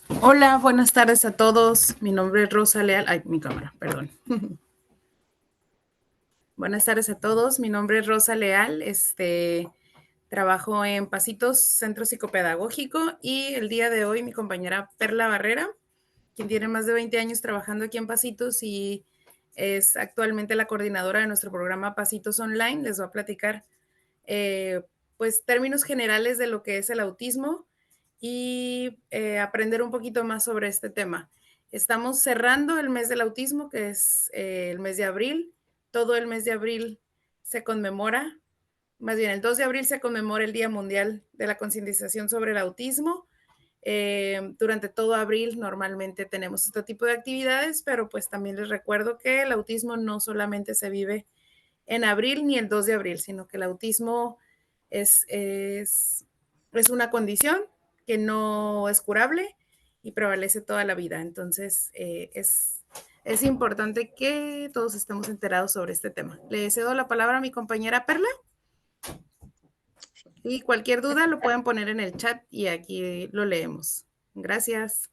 Hola, buenas tardes a todos. Mi nombre es Rosa Leal. Ay, mi cámara, perdón. Buenas tardes a todos. Mi nombre es Rosa Leal. Trabajo en Pasitos Centro Psicopedagógico y el día de hoy mi compañera Perla Barrera, quien tiene más de 20 años trabajando aquí en Pasitos y es actualmente la coordinadora de nuestro programa Pasitos Online, les va a platicar eh, pues términos generales de lo que es el autismo y aprender un poquito más sobre este tema. Estamos cerrando el mes del autismo, que es el mes de abril. Todo el mes de abril se conmemora, más bien el 2 de abril se conmemora el Día Mundial de la Concientización sobre el Autismo. Durante todo abril normalmente tenemos este tipo de actividades, pero pues también les recuerdo que el autismo no solamente se vive en abril ni el 2 de abril, sino que el autismo es, es, es una condición que no es curable y prevalece toda la vida. Entonces, es importante que todos estemos enterados sobre este tema. Le cedo la palabra a mi compañera Perla y cualquier duda lo pueden poner en el chat y aquí lo leemos. Gracias.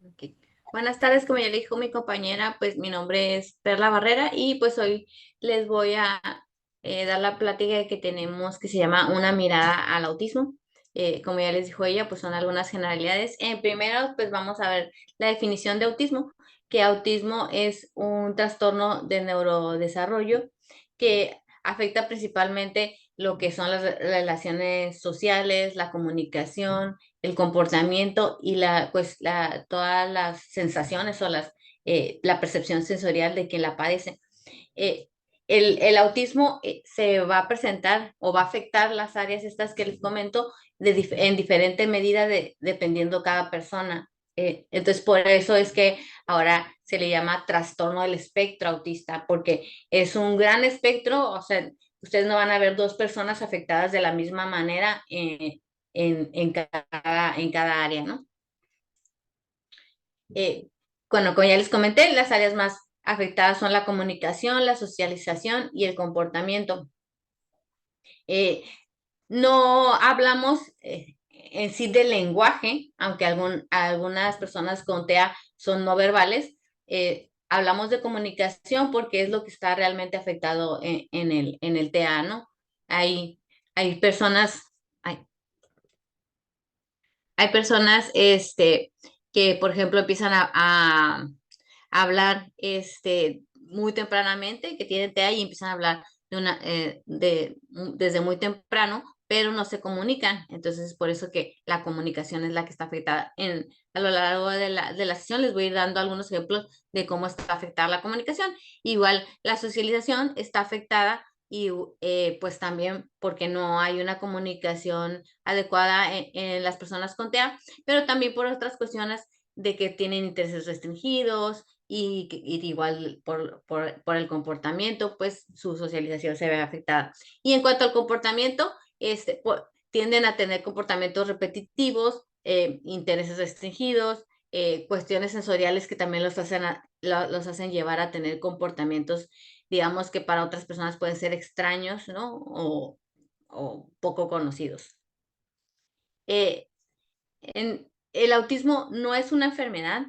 Ok. Buenas tardes, como ya le dijo mi compañera, pues mi nombre es Perla Barrera y pues hoy les voy a dar la plática que tenemos que se llama Una mirada al autismo. Como ya les dijo ella, pues son algunas generalidades. Primero, pues vamos a ver la definición de autismo, que autismo es un trastorno del neurodesarrollo que afecta principalmente lo que son las relaciones sociales, la comunicación, el comportamiento y todas las sensaciones o la percepción sensorial de quien la padece. Eh, el autismo se va a presentar o va a afectar las áreas estas que les comento en diferente medida dependiendo cada persona. Entonces, por eso es que ahora se le llama trastorno del espectro autista, porque es un gran espectro, o sea, ustedes no van a ver dos personas afectadas de la misma manera en cada área, ¿no? Eh, bueno, como ya les comenté, las áreas más afectadas son la comunicación, la socialización y el comportamiento. Eh, no hablamos en sí del lenguaje, aunque algunas personas con TEA son no verbales. Hablamos de comunicación porque es lo que está realmente afectado en el TEA, ¿no? Hay, hay personas, hay, hay personas que, por ejemplo, empiezan a hablar muy tempranamente, que tienen TEA y empiezan a hablar desde muy temprano, pero no se comunican. Entonces, es por eso que la comunicación es la que está afectada. A lo largo de la sesión les voy a ir dando algunos ejemplos de cómo está afectada la comunicación. Igual, la socialización está afectada y pues también porque no hay una comunicación adecuada en las personas con TEA, pero también por otras cuestiones de que tienen intereses restringidos y igual por el comportamiento, pues su socialización se ve afectada. Y en cuanto al comportamiento, tienden a tener comportamientos repetitivos, intereses restringidos, cuestiones sensoriales que también los hacen llevar a tener comportamientos, digamos que para otras personas pueden ser extraños, ¿no? O poco conocidos. Eh, el autismo no es una enfermedad,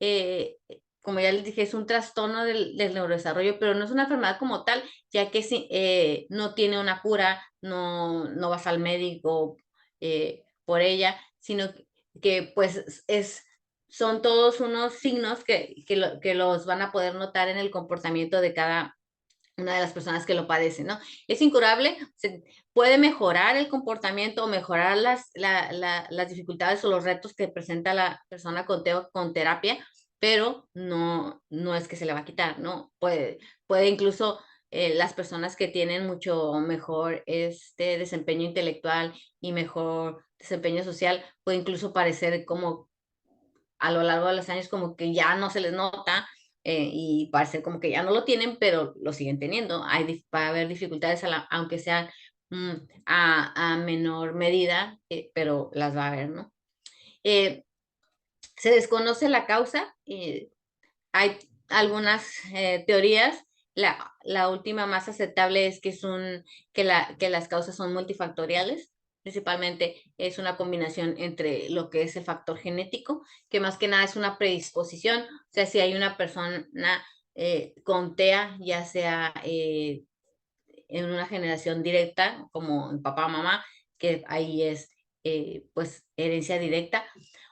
eh, como ya les dije, es un trastorno del neurodesarrollo, pero no es una enfermedad como tal, ya que no tiene una cura, no vas al médico por ella, sino que pues son todos unos signos que los van a poder notar en el comportamiento de cada una de las personas que lo padecen, ¿no? Es incurable, se puede mejorar el comportamiento o mejorar las dificultades o los retos que presenta la persona con terapia, pero no es que se le va a quitar, ¿no? Puede incluso las personas que tienen mucho mejor desempeño intelectual y mejor desempeño social, puede incluso parecer como a lo largo de los años como que ya no se les nota y parece como que ya no lo tienen, pero lo siguen teniendo. Va a haber dificultades, aunque sean mm, a menor medida, pero las va a haber, ¿no? Eh, Se desconoce la causa. Hay algunas teorías. La última más aceptable es que las causas son multifactoriales. principalmente es una combinación entre lo que es el factor genético, que más que nada es una predisposición, o sea, si hay una persona con TEA, ya sea en una generación directa, como el papá o mamá, que ahí es pues herencia directa,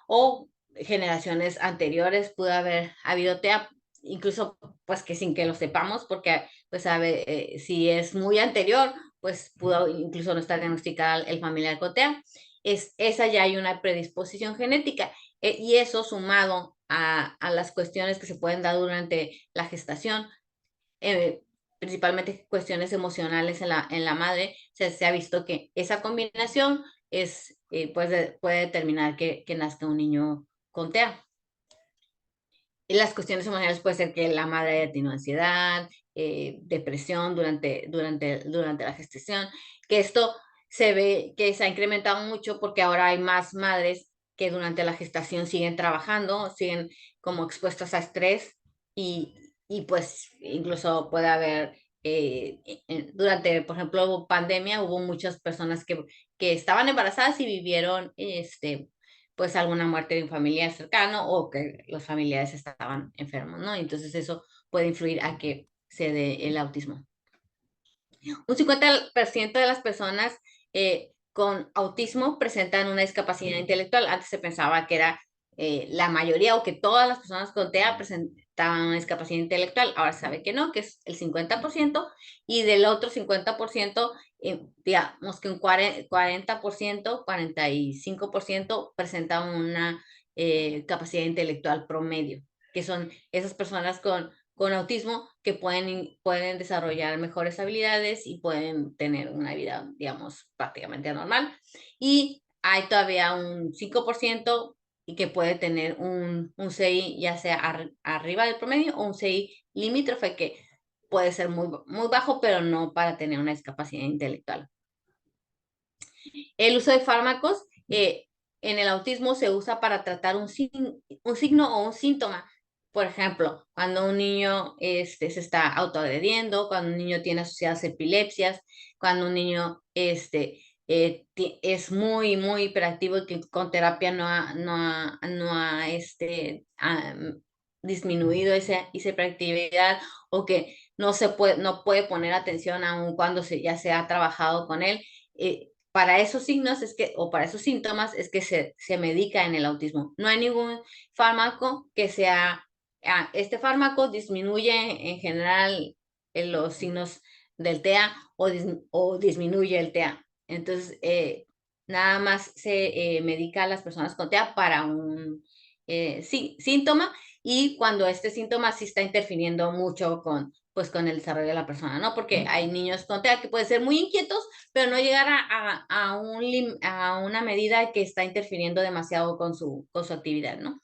o generaciones anteriores pudo haber habido TEA, incluso pues que sin que lo sepamos, porque pues sabe, si es muy anterior, pues pudo incluso no estar diagnosticada el familiar con TEA. Esa ya hay una predisposición genética, y eso sumado a las cuestiones que se pueden dar durante la gestación, eh, principalmente cuestiones emocionales en la madre, se ha visto que esa combinación puede determinar que nazca un niño con TEA. Y las cuestiones emocionales puede ser que la madre haya tenido ansiedad, depresión durante la gestación, que esto se ve que se ha incrementado mucho porque ahora hay más madres que durante la gestación siguen trabajando, siguen como expuestas a estrés, y, y pues incluso puede haber, durante, por ejemplo, pandemia, hubo muchas personas que estaban embarazadas y vivieron pues alguna muerte de un familiar cercano o que los familiares estaban enfermos, ¿no? Entonces eso puede influir a que se dé el autismo. Un 50% de las personas con autismo presentan una discapacidad intelectual. Antes se pensaba que era la mayoría o que todas las personas con TEA presentaban una discapacidad intelectual. Ahora se sabe que no, que es el 50%, y del otro 50%, digamos que un 40%, 45% presentan una capacidad intelectual promedio, que son esas personas con autismo que pueden desarrollar mejores habilidades y pueden tener una vida, digamos, prácticamente normal. Y hay todavía un 5% y que puede tener un CI ya sea arriba del promedio o un CI limítrofe, que puede ser muy bajo, pero no para tener una discapacidad intelectual. El uso de fármacos en el autismo se usa para tratar un signo o un síntoma. Por ejemplo, cuando un niño se está autoagrediendo, cuando un niño tiene asociadas epilepsias, cuando un niño es muy hiperactivo y que con terapia no ha disminuido esa hiperactividad, o que no puede poner atención aun cuando ya se ha trabajado con él. Para esos signos o para esos síntomas es que se medica en el autismo. No hay ningún fármaco que sea, este fármaco disminuye en general los signos del TEA o disminuye el TEA. Entonces, nada más se medica a las personas con TEA para un síntoma, y cuando este síntoma sí está interfiriendo mucho con el desarrollo de la persona, ¿no? Porque hay niños con TEA que pueden ser muy inquietos, pero no llegar a una medida que está interfiriendo demasiado con su actividad, ¿no?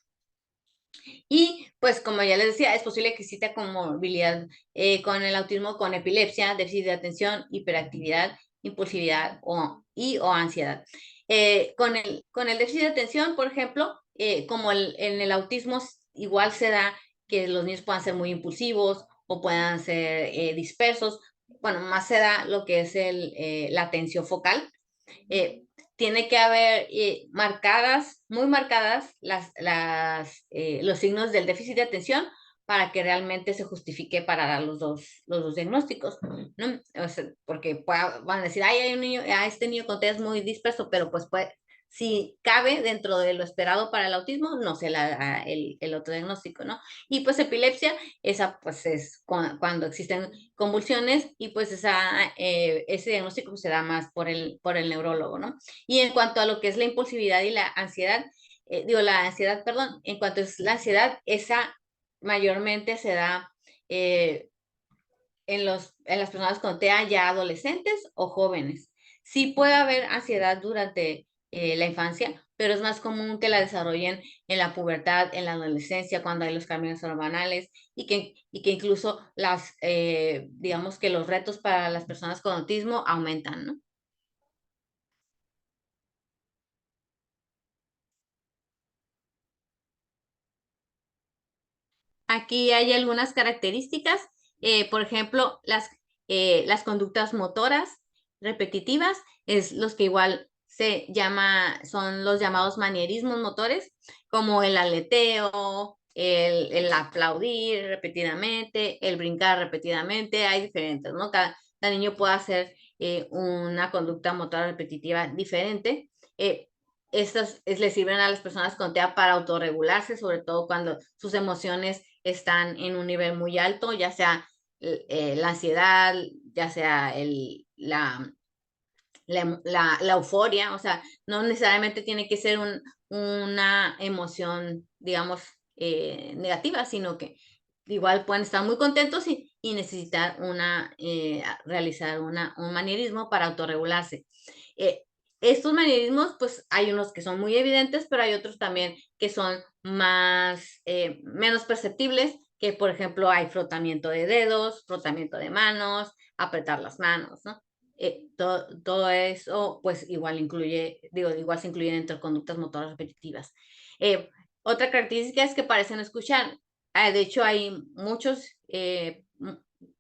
Y pues como ya les decía, es posible que exista comorbilidad con el autismo, con epilepsia, déficit de atención, hiperactividad, impulsividad o ansiedad. Con el déficit de atención, por ejemplo, como en el autismo igual se da que los niños puedan ser muy impulsivos o puedan ser dispersos. Bueno, más se da lo que es la atención focal. eh, Tiene que haber muy marcadas los signos del déficit de atención para que realmente se justifique para dar los dos diagnósticos, ¿no? O sea, porque van a decir, ay, hay un niño, este niño con TEA es muy disperso, pero pues si cabe dentro de lo esperado para el autismo, no se le da el otro diagnóstico, ¿no? Y pues epilepsia, esa pues es cuando existen convulsiones, y pues ese diagnóstico pues, se da más por el neurólogo, ¿no? Y en cuanto a lo que es la impulsividad y la ansiedad, la ansiedad, perdón, en cuanto es la ansiedad, esa mayormente se da en las personas con TEA ya adolescentes o jóvenes. Sí puede haber ansiedad durante la infancia, pero es más común que la desarrollen en la pubertad, en la adolescencia, cuando hay los cambios hormonales, y que incluso digamos que los retos para las personas con autismo aumentan, ¿no? Aquí hay algunas características, por ejemplo, las conductas motoras repetitivas es los que igual son los llamados manierismos motores, como el aleteo, el aplaudir repetidamente, el brincar repetidamente. Hay diferentes, ¿no? Cada niño puede hacer una conducta motora repetitiva diferente. Estas le sirven a las personas con TEA para autorregularse, sobre todo cuando sus emociones están en un nivel muy alto, ya sea la ansiedad, ya sea la euforia. O sea, no necesariamente tiene que ser una emoción, digamos, negativa, sino que igual pueden estar muy contentos y necesitar realizar un manierismo para autorregularse. Eh, Estos manierismos, pues hay unos que son muy evidentes, pero hay otros también que son menos perceptibles, que por ejemplo hay frotamiento de dedos, frotamiento de manos, apretar las manos, ¿no? Todo eso, pues igual igual se incluyen entre conductas motoras repetitivas. Otra característica es que parecen escuchar. De hecho, hay muchos,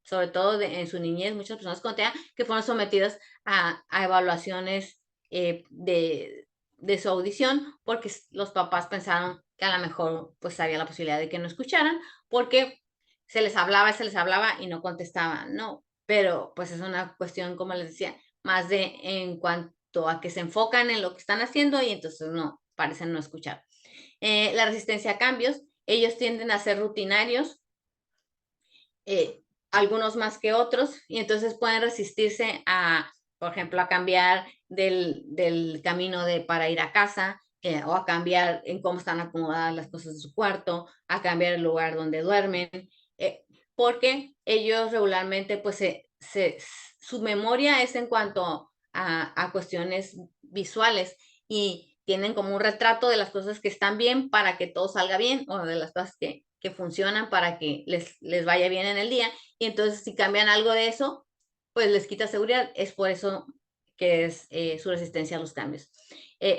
sobre todo en su niñez, muchas personas con TEA que fueron sometidas a evaluaciones de su audición, porque los papás pensaron que a lo mejor pues había la posibilidad de que no escucharan, porque se les hablaba y no contestaban, ¿no? Pero pues es una cuestión, como les decía, más de en cuanto a que se enfocan en lo que están haciendo y entonces no, parecen no escuchar. La resistencia a cambios, ellos tienden a ser rutinarios, algunos más que otros, y entonces pueden resistirse por ejemplo, a cambiar del camino para ir a casa, o a cambiar en cómo están acomodadas las cosas de su cuarto, a cambiar el lugar donde duermen, porque ellos regularmente, pues, su memoria es en cuanto a cuestiones visuales, y tienen como un retrato de las cosas que están bien para que todo salga bien, o de las cosas que funcionan para que les vaya bien en el día. Y entonces si cambian algo de eso, pues les quita seguridad. Es por eso que es su resistencia a los cambios.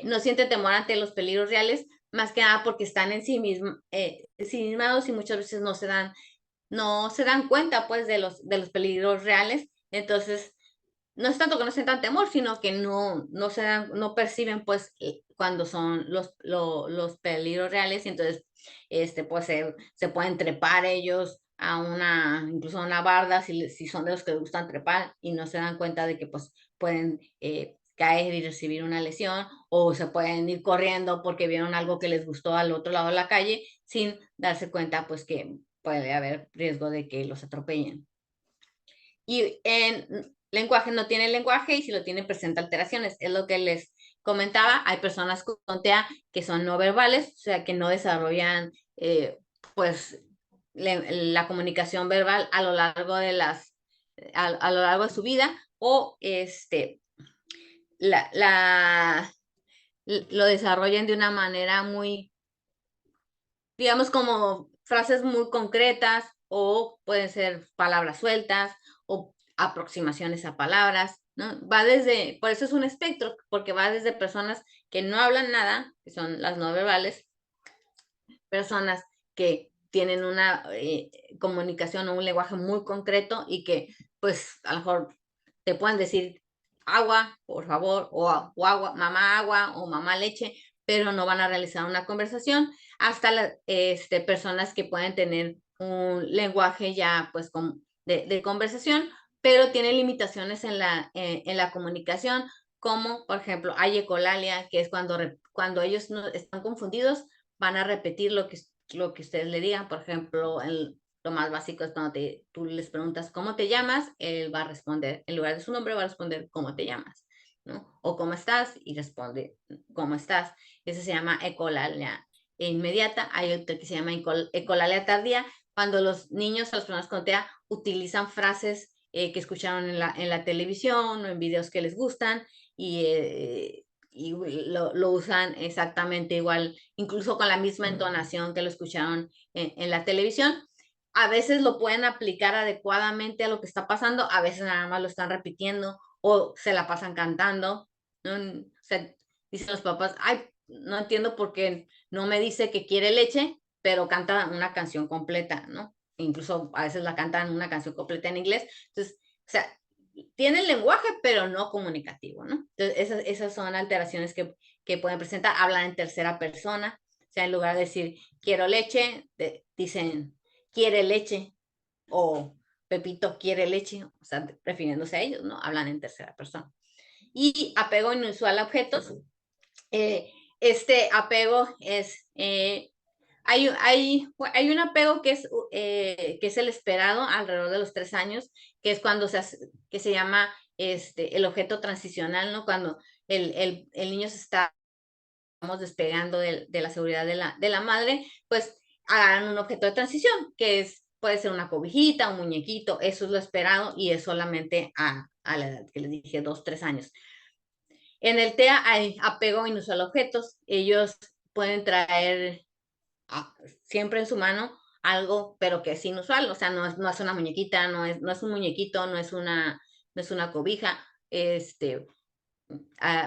No sienten temor ante los peligros reales, más que nada porque están ensimismados y muchas veces no se dan cuenta pues de los peligros reales. Entonces, no es tanto que no sientan temor, sino que no perciben pues cuando son los peligros reales, y entonces pues se pueden trepar ellos incluso a una barda, si son de los que les gustan trepar, y no se dan cuenta de que pues pueden caer y recibir una lesión, o se pueden ir corriendo porque vieron algo que les gustó al otro lado de la calle, sin darse cuenta pues que puede haber riesgo de que los atropellen. Y en lenguaje no tiene lenguaje, y si lo tiene presenta alteraciones. Es lo que les comentaba. Hay personas con TEA que son no verbales, o sea, que no desarrollan pues la comunicación verbal a lo largo a lo largo de su vida, o la, la, lo desarrollan de una manera muy, digamos, como frases muy concretas, o pueden ser palabras sueltas, o aproximaciones a palabras, ¿no? Por eso es un espectro, porque va desde personas que no hablan nada, que son las no verbales, personas que tienen una comunicación o un lenguaje muy concreto, y que pues a lo mejor te pueden decir agua, por favor, o agua, mamá agua, o mamá leche, pero no van a realizar una conversación, hasta las personas que pueden tener un lenguaje ya pues de conversación, pero tienen limitaciones en la comunicación, como por ejemplo hay ecolalia, que es cuando ellos no, están confundidos, van a repetir lo que ustedes le digan. Por ejemplo, lo más básico es cuando tú les preguntas cómo te llamas, él va a responder, en lugar de su nombre, va a responder cómo te llamas, ¿no? O cómo estás, y responde cómo estás. Ese se llama ecolalia inmediata. Hay otro que se llama ecolalia tardía, cuando los niños o las personas con TEA utilizan frases que escucharon en la televisión o en videos que les gustan, y lo usan exactamente igual, incluso con la misma entonación que lo escucharon en la televisión. A veces lo pueden aplicar adecuadamente a lo que está pasando, a veces nada más lo están repitiendo o se la pasan cantando, ¿no? O sea, dicen los papás, ay, no entiendo por qué no me dice que quiere leche, pero canta una canción completa, ¿no? Incluso a veces la cantan una canción completa en inglés. Entonces, o sea, tienen lenguaje, pero no comunicativo, ¿no? Entonces, esas son alteraciones que pueden presentar. Hablan en tercera persona, o sea, en lugar de decir quiero leche, dicen quiere leche, o Pepito quiere leche, o sea, refiriéndose a ellos, ¿no? Hablan en tercera persona. Y apego inusual a objetos. Este apego es, hay un apego que es el esperado alrededor de los 3 años, que es cuando que se llama el objeto transicional, ¿no? Cuando el niño se está despegando de la seguridad de la madre, pues hagan un objeto de transición, que puede ser una cobijita, un muñequito, eso es lo esperado y es solamente a la edad que les dije, 2, 3 años. En el TEA hay apego inusual a objetos. Ellos pueden traer siempre en su mano algo, pero que es inusual. O sea, no es una muñequita, no es un muñequito, no es una cobija.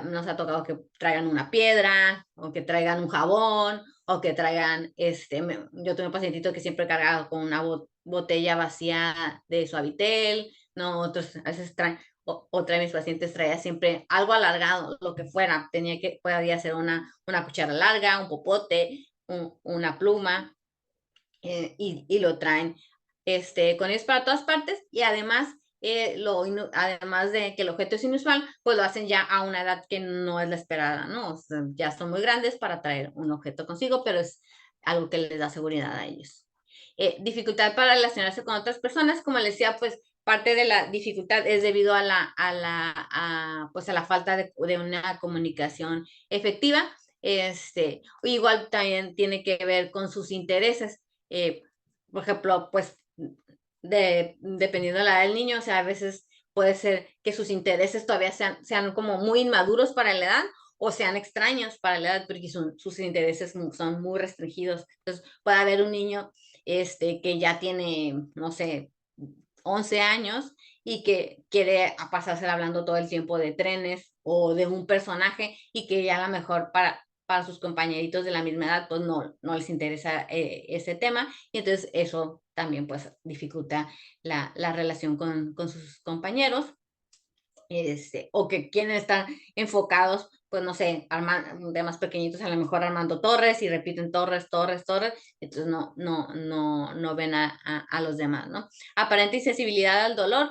Nos ha tocado que traigan una piedra, o que traigan un jabón, o que traigan, yo tengo un pacientito que siempre he cargado con una botella vacía de Suavitel, ¿no? Otros a veces traen, otra de mis pacientes traía siempre algo alargado, lo que fuera, podía ser una cuchara larga, un popote, una pluma, y lo traen con ellos para todas partes, y además, además de que el objeto es inusual, pues lo hacen ya a una edad que no es la esperada, ¿no? O sea, ya son muy grandes para traer un objeto consigo, pero es algo que les da seguridad a ellos. Dificultad para relacionarse con otras personas, como les decía, pues parte de la dificultad es debido pues a la falta de una comunicación efectiva. Igual también tiene que ver con sus intereses. Por ejemplo, pues dependiendo de la edad del niño, o sea, a veces puede ser que sus intereses todavía sean como muy inmaduros para la edad, o sean extraños para la edad, porque sus intereses son muy restringidos. Entonces, puede haber un niño que ya tiene, no sé, 11 años y que quiere pasarse hablando todo el tiempo de trenes o de un personaje, y que ya a lo mejor para sus compañeritos de la misma edad, pues no les interesa ese tema, y entonces eso también pues dificulta la relación con sus compañeros. O que quieren estar enfocados, pues no sé, de más pequeñitos, a lo mejor armando torres y repiten torres, torres, torres, entonces no ven a los demás, ¿no? Aparente insensibilidad al dolor,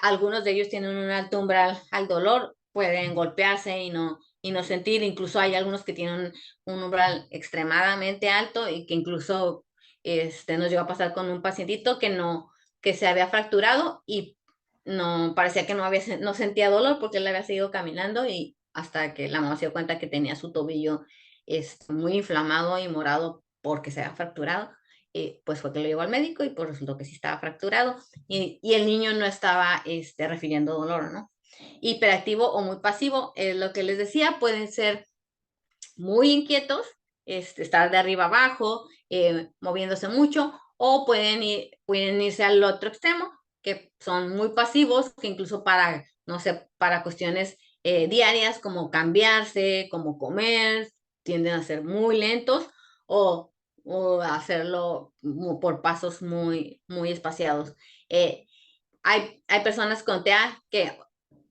algunos de ellos tienen un alto umbral al dolor, pueden golpearse y no sentir. Incluso hay algunos que tienen un umbral extremadamente alto, y que incluso nos llegó a pasar con un pacientito que se había fracturado, y no parecía que no sentía dolor porque él había seguido caminando, y hasta que la mamá se dio cuenta que tenía su tobillo muy inflamado y morado porque se había fracturado. Pues fue que lo llevó al médico, y pues resultó que sí estaba fracturado, y el niño no estaba refiriendo dolor, ¿no? Hiperactivo o muy pasivo, lo que les decía, pueden ser muy inquietos, estar de arriba abajo, moviéndose mucho, o pueden irse al otro extremo, que son muy pasivos, que incluso no sé, para cuestiones diarias, como cambiarse, como comer, tienden a ser muy lentos, o hacerlo por pasos muy, muy espaciados. Hay personas con TEA que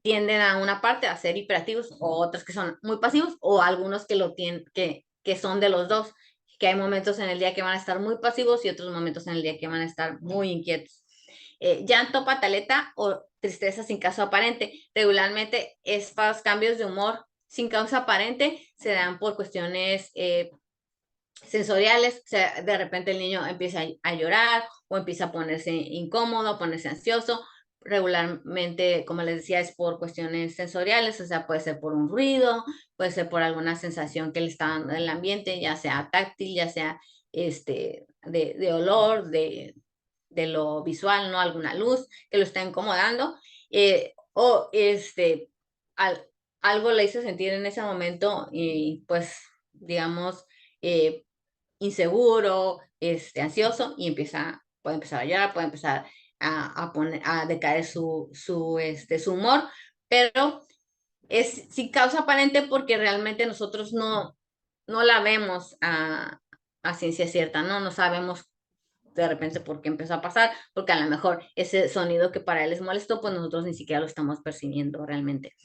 tienden a una parte a ser hiperactivos, o otras que son muy pasivos, o algunos que lo tienen, que son de los dos, que hay momentos en el día que van a estar muy pasivos y otros momentos en el día que van a estar muy inquietos. Llanto, pataleta o tristeza sin causa aparente. Regularmente estos cambios de humor sin causa aparente se dan por cuestiones sensoriales. O sea, de repente el niño empieza a llorar, o empieza a ponerse incómodo, a ponerse ansioso. Regularmente, como les decía, es por cuestiones sensoriales, o sea, puede ser por un ruido, puede ser por alguna sensación que le está dando el ambiente, ya sea táctil, ya sea de olor, de lo visual, ¿no? Alguna luz que lo está incomodando, o al- algo le hizo sentir en ese momento, y pues, digamos, eh, inseguro, ansioso, y puede empezar a llorar, puede empezar a decaer su humor, pero es sin causa aparente, porque realmente nosotros no la vemos a ciencia cierta, ¿no? No sabemos de repente por qué empezó a pasar, porque a lo mejor ese sonido que para él es molesto, pues nosotros ni siquiera lo estamos percibiendo realmente.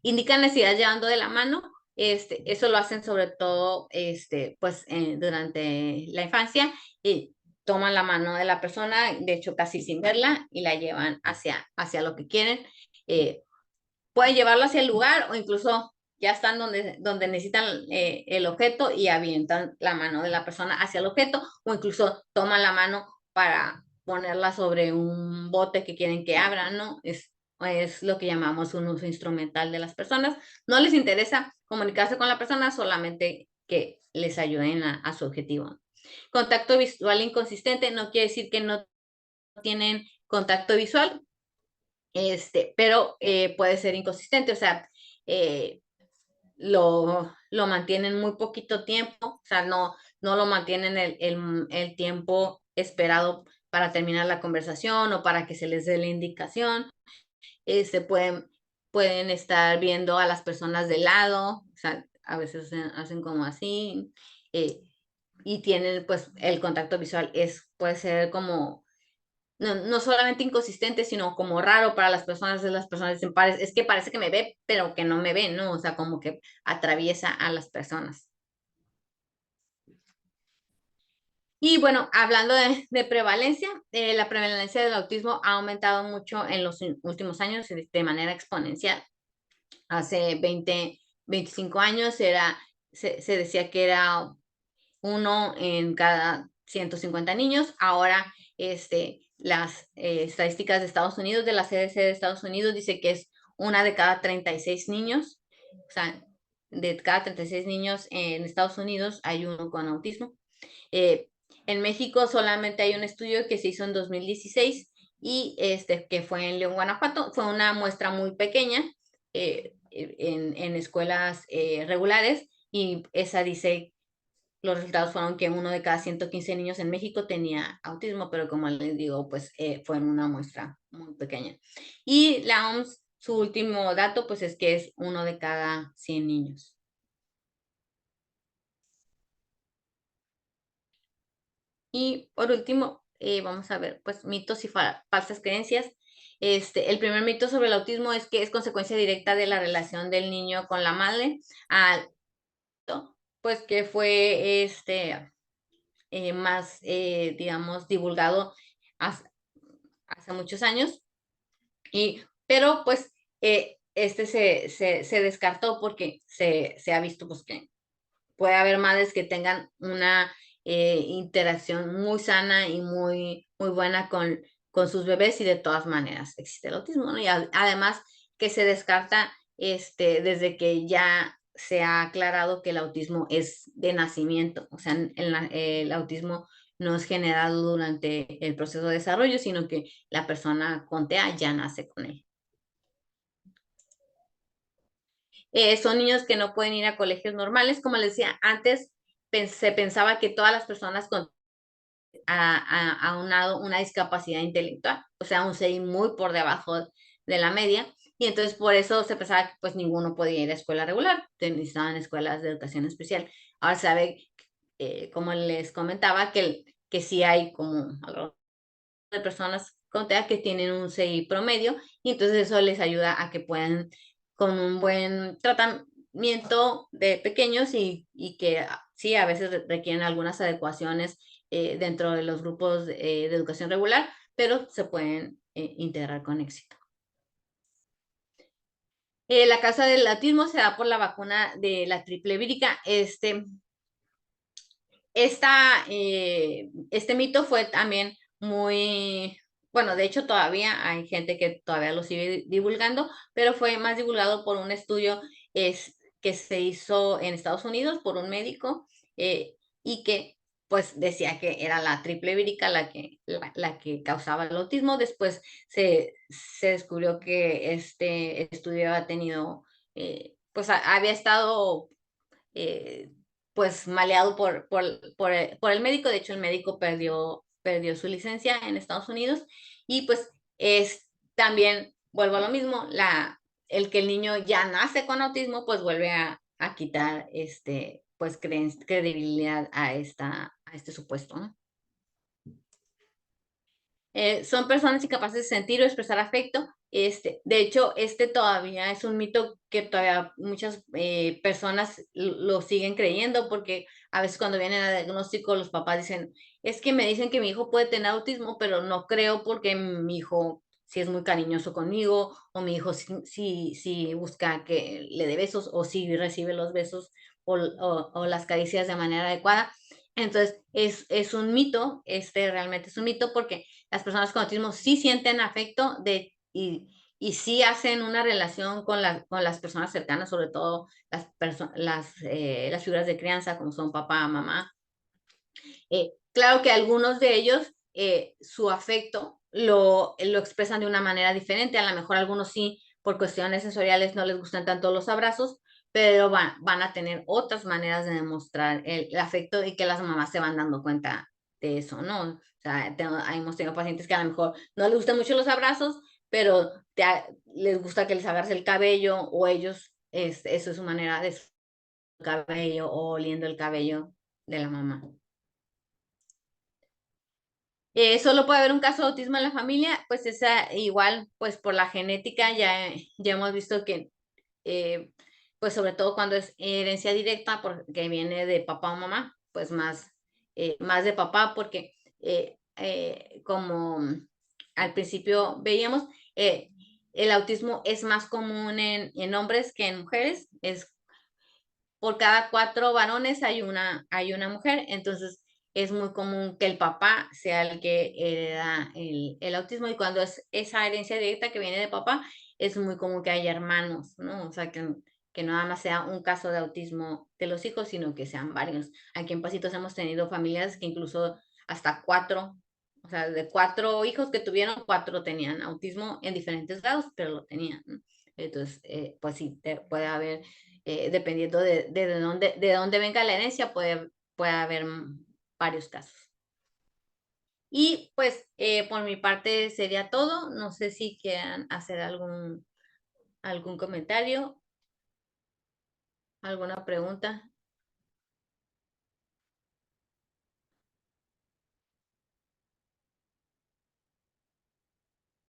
Indican necesidades llevando de la mano, eso lo hacen sobre todo pues, durante la infancia, y toman la mano de la persona, de hecho casi sin verla, y la llevan hacia lo que quieren. Pueden llevarlo hacia el lugar o incluso ya están donde necesitan el objeto y avientan la mano de la persona hacia el objeto, o incluso toman la mano para ponerla sobre un bote que quieren que abra, ¿no? Es lo que llamamos un uso instrumental de las personas. No les interesa comunicarse con la persona, solamente que les ayuden a su objetivo. Contacto visual inconsistente no quiere decir que no tienen contacto visual, pero puede ser inconsistente, o sea, eh, lo mantienen muy poquito tiempo, o sea, no lo mantienen el tiempo esperado para terminar la conversación o para que se les dé la indicación. Pueden estar viendo a las personas de lado, o sea, a veces hacen como así, y tienen, pues, el contacto visual puede ser como no solamente inconsistente, sino como raro para las personas dicen, es que parece que me ve, pero que no me ve, ¿no? O sea, como que atraviesa a las personas. Y bueno, hablando de prevalencia, la prevalencia del autismo ha aumentado mucho en los últimos años de manera exponencial. Hace 25 años se decía que era uno en cada 150 niños. Ahora, las estadísticas de Estados Unidos, de la CDC de Estados Unidos, dice que es una de cada 36 niños. O sea, de cada 36 niños en Estados Unidos hay uno con autismo. En México solamente hay un estudio que se hizo en 2016 y que fue en León, Guanajuato. Fue una muestra muy pequeña en escuelas regulares, y esa dice, los resultados fueron que uno de cada 115 niños en México tenía autismo, pero como les digo, pues fue en una muestra muy pequeña. Y la OMS, su último dato, pues es que es uno de cada 100 niños. Y por último, vamos a ver, pues mitos y falsas creencias. El primer mito sobre el autismo es que es consecuencia directa de la relación del niño con la madre, pues que fue más, digamos, divulgado hace, hace muchos años, pero pues se descartó porque se ha visto pues que puede haber madres que tengan una interacción muy sana y muy buena con sus bebés, y de todas maneras existe el autismo, ¿no? Y además que se descarta desde que ya se ha aclarado que el autismo es de nacimiento, o sea, el autismo no es generado durante el proceso de desarrollo, sino que la persona con TEA ya nace con él. Son niños que no pueden ir a colegios normales. Como les decía, antes se pensaba que todas las personas con aunado una discapacidad intelectual, o sea, un CI muy por debajo de la media, y entonces por eso se pensaba que pues ninguno podía ir a escuela regular, necesitaban escuelas de educación especial. Ahora se sabe, como les comentaba, que sí hay como alrededor de personas con TEA que tienen un CI promedio, y entonces eso les ayuda a que puedan, con un buen tratamiento de pequeños, y que sí, a veces requieren algunas adecuaciones dentro de los grupos de educación regular, pero se pueden integrar con éxito. La causa del autismo se da por la vacuna de la triple vírica. Este mito fue también muy, bueno, de hecho todavía hay gente que todavía lo sigue divulgando, pero fue más divulgado por un estudio que se hizo en Estados Unidos por un médico, y que pues decía que era la triple vírica la que causaba el autismo. Después se descubrió que este estudio había tenido, pues había estado eh, pues maleado por el médico. De hecho, el médico perdió su licencia en Estados Unidos, y pues también, vuelvo a lo mismo, el que el niño ya nace con autismo, pues vuelve a quitar pues credibilidad a este supuesto, ¿no? Son personas incapaces de sentir o expresar afecto. De hecho, todavía es un mito que todavía muchas personas lo siguen creyendo, porque a veces cuando vienen a diagnóstico los papás dicen, es que me dicen que mi hijo puede tener autismo, pero no creo porque mi hijo sí es muy cariñoso conmigo, o mi hijo sí busca que le dé besos, o sí recibe los besos o las caricias de manera adecuada. Entonces, es un mito, realmente es un mito, porque las personas con autismo sí sienten afecto y sí hacen una relación con las personas cercanas, sobre todo las figuras de crianza, como son papá, mamá. Claro que algunos de ellos, su afecto lo expresan de una manera diferente. A lo mejor algunos sí, por cuestiones sensoriales, no les gustan tanto los abrazos, pero van a tener otras maneras de demostrar el afecto, y que las mamás se van dando cuenta de eso, ¿no? O sea, hemos tenido pacientes que a lo mejor no les gustan mucho los abrazos, pero les gusta que les agarre el cabello, o ellos, eso es su manera de su cabello, o oliendo el cabello de la mamá. Solo puede haber un caso de autismo en la familia, pues esa igual, pues por la genética ya hemos visto que, eh, pues sobre todo cuando es herencia directa, porque viene de papá o mamá, pues más de papá, porque como al principio veíamos, el autismo es más común en hombres que en mujeres. Es por cada 4 varones hay una mujer. Entonces es muy común que el papá sea el que hereda el autismo, y cuando es esa herencia directa que viene de papá, es muy común que haya hermanos, ¿no? O sea, que no nada más sea un caso de autismo de los hijos, sino que sean varios. Aquí en Pasitos hemos tenido familias que incluso hasta 4, o sea, de 4 hijos que tuvieron, 4 tenían autismo en diferentes grados, pero lo tenían, ¿no? Entonces, pues sí, puede haber, dependiendo de dónde venga la herencia, puede haber varios casos. Y pues por mi parte sería todo. No sé si quieran hacer algún comentario, alguna pregunta.